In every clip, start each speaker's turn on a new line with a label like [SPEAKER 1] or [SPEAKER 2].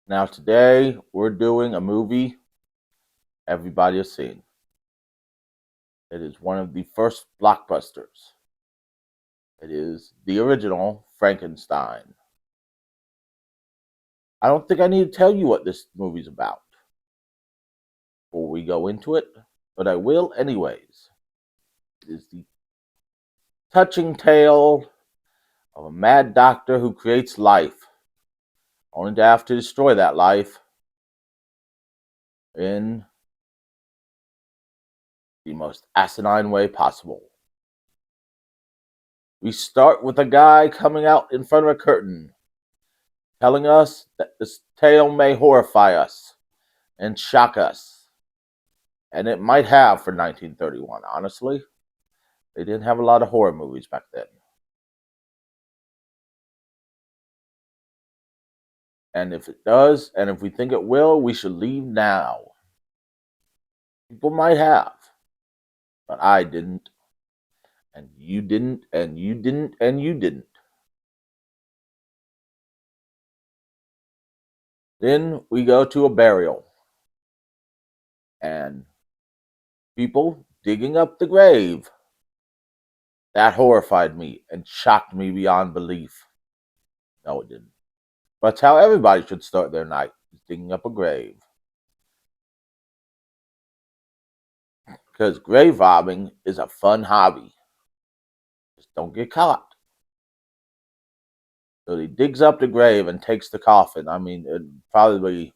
[SPEAKER 1] Now today we're doing a movie everybody has seen. It is one of the first blockbusters. It is the original Frankenstein. I don't think I need to tell you what this movie's about before we go into it, but I will anyways. It is the touching tale of a mad doctor who creates life, only to have to destroy that life in the most asinine way possible. We start with a guy coming out in front of a curtain, telling us that this tale may horrify us and shock us. And it might have for 1931, honestly. They didn't have a lot of horror movies back then. And if it does, and if we think it will, we should leave now. People might have, but I didn't, and you didn't, and you didn't, and you didn't. Then we go to a burial, and people digging up the grave. That horrified me and shocked me beyond belief. No, it didn't. But it's how everybody should start their night, digging up a grave. Because grave robbing is a fun hobby. Just don't get caught. So he digs up the grave and takes the coffin. I mean, it'd probably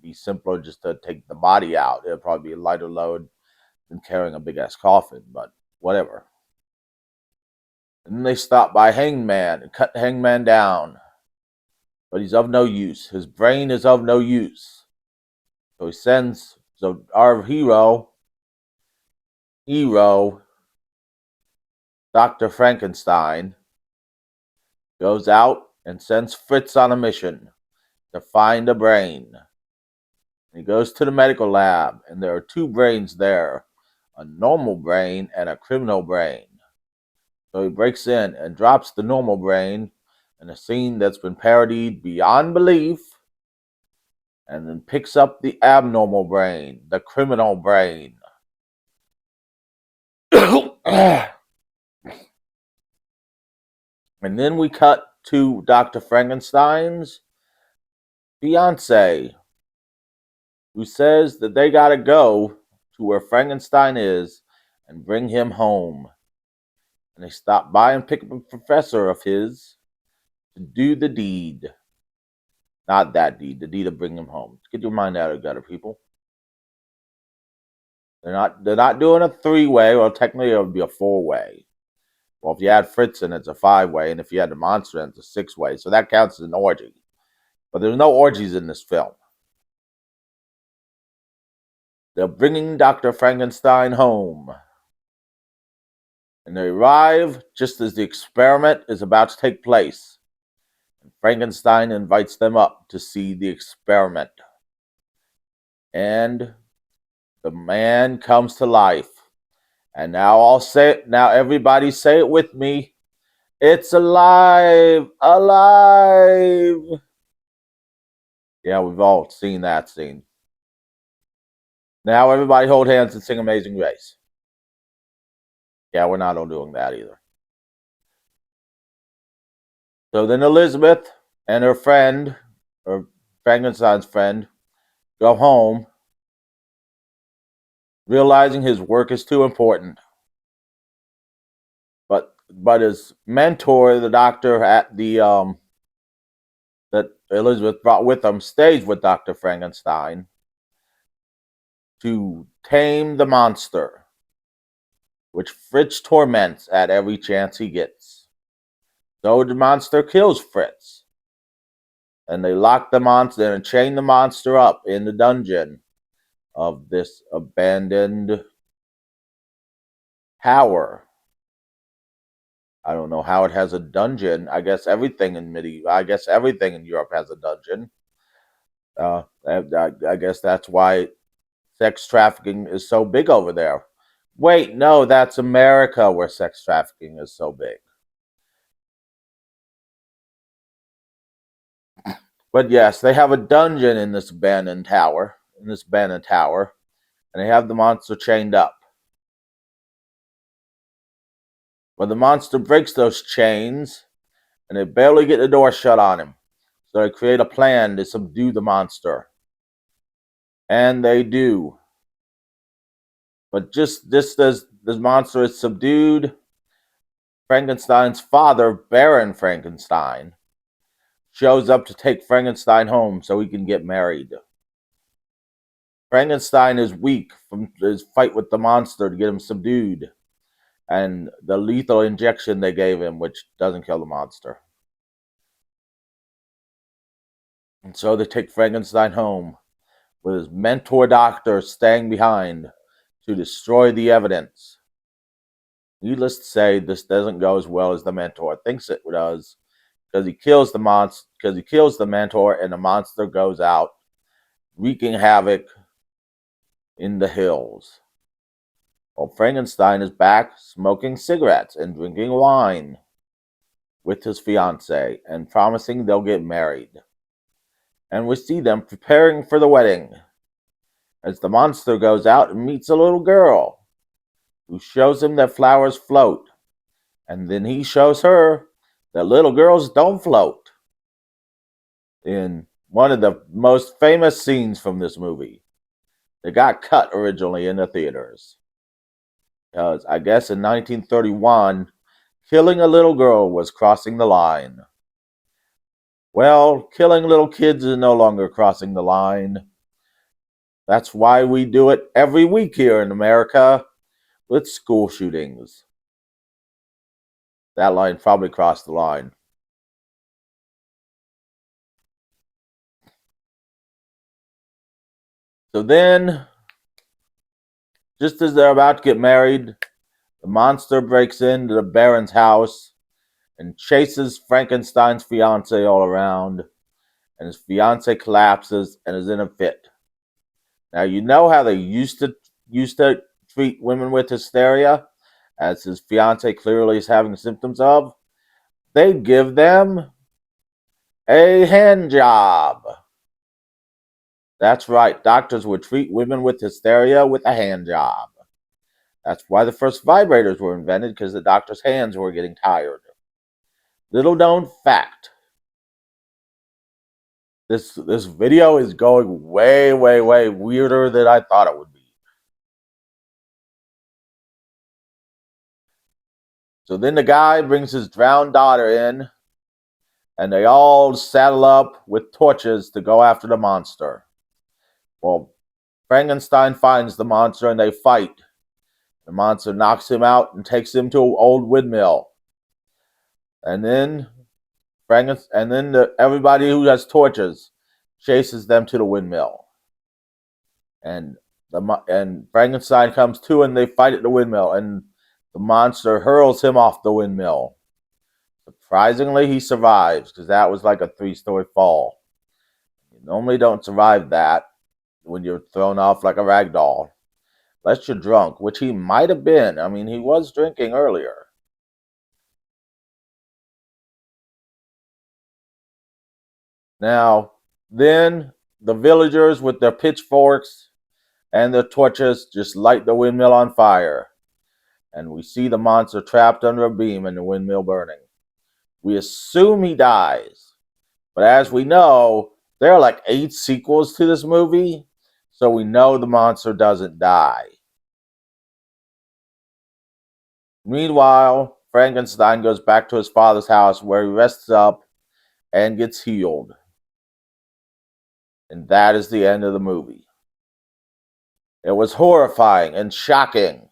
[SPEAKER 1] be simpler just to take the body out. It'd probably be a lighter load than carrying a big ass coffin, but whatever. And then they stop by Hangman and cut Hangman down. But he's of no use. His brain is of no use. So he sends our hero, Dr. Frankenstein, goes out and sends Fritz on a mission to find a brain. He goes to the medical lab, and there are two brains there, a normal brain and a criminal brain. So he breaks in and drops the normal brain in a scene that's been parodied beyond belief, and then picks up the abnormal brain, the criminal brain. And then we cut to Dr. Frankenstein's fiance, who says that they gotta go to where Frankenstein is and bring him home. And they stop by and pick up a professor of his to do the deed. Not that deed, the deed of bring him home. Get your mind out of the gutter, people. They're not doing a three-way, well technically it would be a four-way. Well, if you add Fritz in, it's a five-way, and if you add the monster in, it's a six-way. So that counts as an orgy. But there's no orgies in this film. They're bringing Dr. Frankenstein home. And they arrive just as the experiment is about to take place. And Frankenstein invites them up to see the experiment. And the man comes to life. And now I'll say it. Now everybody say it with me. It's alive! Alive! Yeah, we've all seen that scene. Now everybody hold hands and sing Amazing Grace. Yeah, we're not all doing that either. So then Elizabeth and her friend, or Frankenstein's friend, go home, realizing his work is too important. But his mentor, the doctor at the that Elizabeth brought with him, stays with Dr. Frankenstein to tame the monster, which Fritz torments at every chance he gets. So the monster kills Fritz. And they lock the monster and chain the monster up in the dungeon of this abandoned tower. I don't know how it has a dungeon. I guess everything in Europe has a dungeon. I guess that's why sex trafficking is so big over there. Wait, no, that's America where sex trafficking is so big. But yes, they have a dungeon in this abandoned tower, and they have the monster chained up. But the monster breaks those chains, and they barely get the door shut on him. So they create a plan to subdue the monster. And they do. But just as the monster is subdued, Frankenstein's father, Baron Frankenstein, shows up to take Frankenstein home so he can get married. Frankenstein is weak from his fight with the monster to get him subdued, and the lethal injection they gave him, which doesn't kill the monster. And so they take Frankenstein home, with his mentor doctor staying behind to destroy the evidence. Needless to say, this doesn't go as well as the mentor thinks it does, because he kills the mentor, and the monster goes out, wreaking havoc in the hills. While Frankenstein is back smoking cigarettes and drinking wine with his fiancée and promising they'll get married. And we see them preparing for the wedding as the monster goes out and meets a little girl who shows him that flowers float. And then he shows her that little girls don't float in one of the most famous scenes from this movie. It got cut originally in the theaters. Because I guess in 1931, killing a little girl was crossing the line. Well, killing little kids is no longer crossing the line. That's why we do it every week here in America with school shootings. That line probably crossed the line. So then, just as they're about to get married, the monster breaks into the Baron's house and chases Frankenstein's fiancée all around, and his fiancée collapses and is in a fit. Now, you know how they used to treat women with hysteria, as his fiancée clearly is having symptoms of? They'd give them a hand job. That's right, doctors would treat women with hysteria with a hand job. That's why the first vibrators were invented, because the doctor's hands were getting tired. Little known fact. This video is going way, way, way weirder than I thought it would be. So then the guy brings his drowned daughter in, and they all saddle up with torches to go after the monster. Well, Frankenstein finds the monster and they fight. The monster knocks him out and takes him to an old windmill. And then everybody who has torches chases them to the windmill. And Frankenstein comes to, and they fight at the windmill, and the monster hurls him off the windmill. Surprisingly, he survives, because that was like a 3-story fall. You normally don't survive that when you're thrown off like a rag doll, unless you're drunk, which he might have been. I mean, he was drinking earlier. Now, then the villagers with their pitchforks and their torches just light the windmill on fire. And we see the monster trapped under a beam and the windmill burning. We assume he dies. But as we know, there are like 8 sequels to this movie, so we know the monster doesn't die. Meanwhile, Frankenstein goes back to his father's house, where he rests up and gets healed. And that is the end of the movie. It was horrifying and shocking.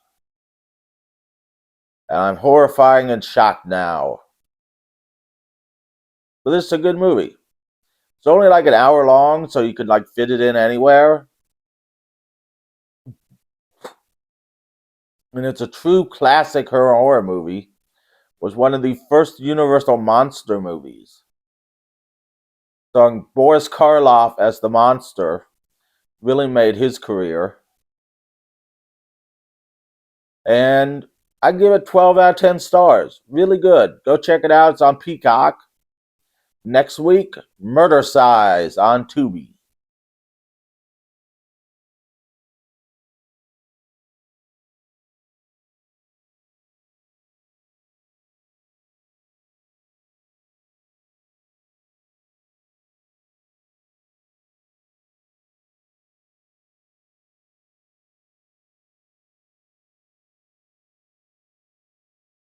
[SPEAKER 1] And I'm horrifying and shocked now. But this is a good movie. It's only like an hour long, so you could like fit it in anywhere. And it's a true classic horror movie. It was one of the first Universal monster movies. Starring Boris Karloff as the monster, really made his career. And I give it 12 out of 10 stars. Really good. Go check it out. It's on Peacock. Next week, Murder Size on Tubi.